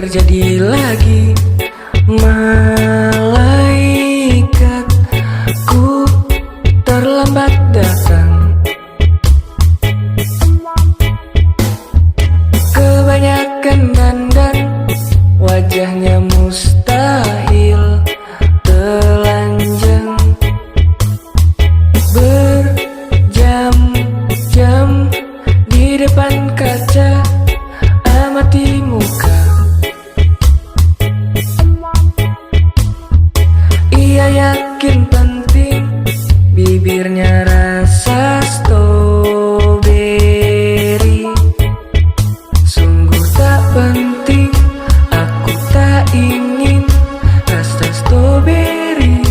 terjadi lagi. Malaikatku terlambat datang. Kebanyakan dandan, wajahnya mustahil telanjang. Berjam-jam di depan kaca, amati muka. Ia yakin penting, bibirnya rasa stroberi. Sungguh tak penting, aku tak ingin rasa stroberi.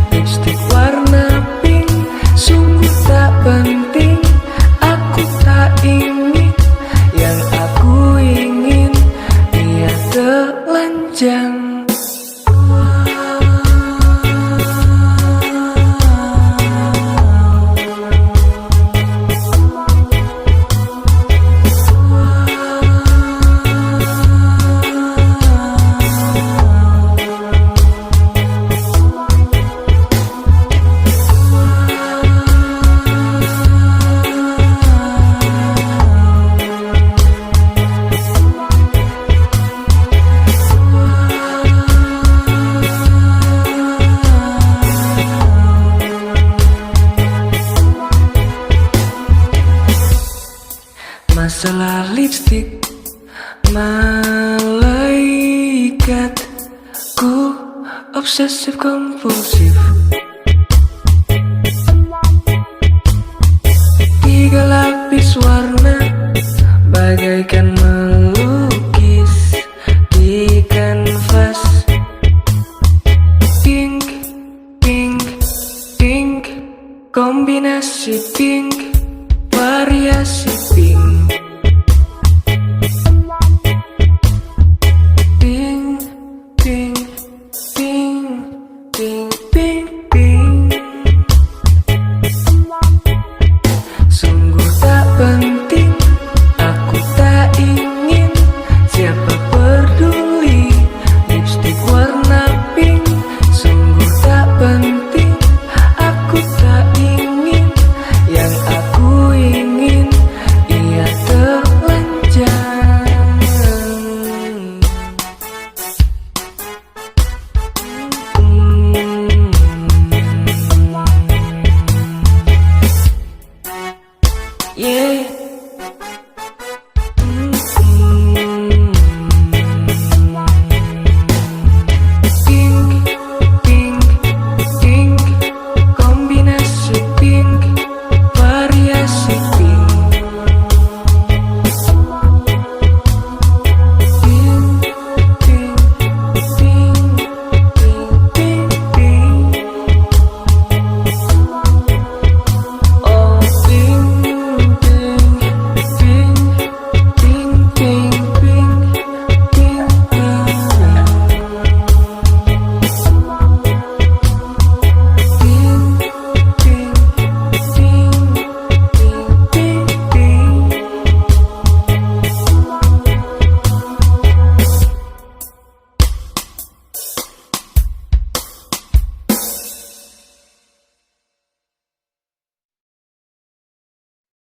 Lipstick warna pink, sungguh tak penting, aku tak ingin. Yang aku ingin, dia telanjang. Masalah lipstick, malaikatku obsesif kompulsif. Di gelap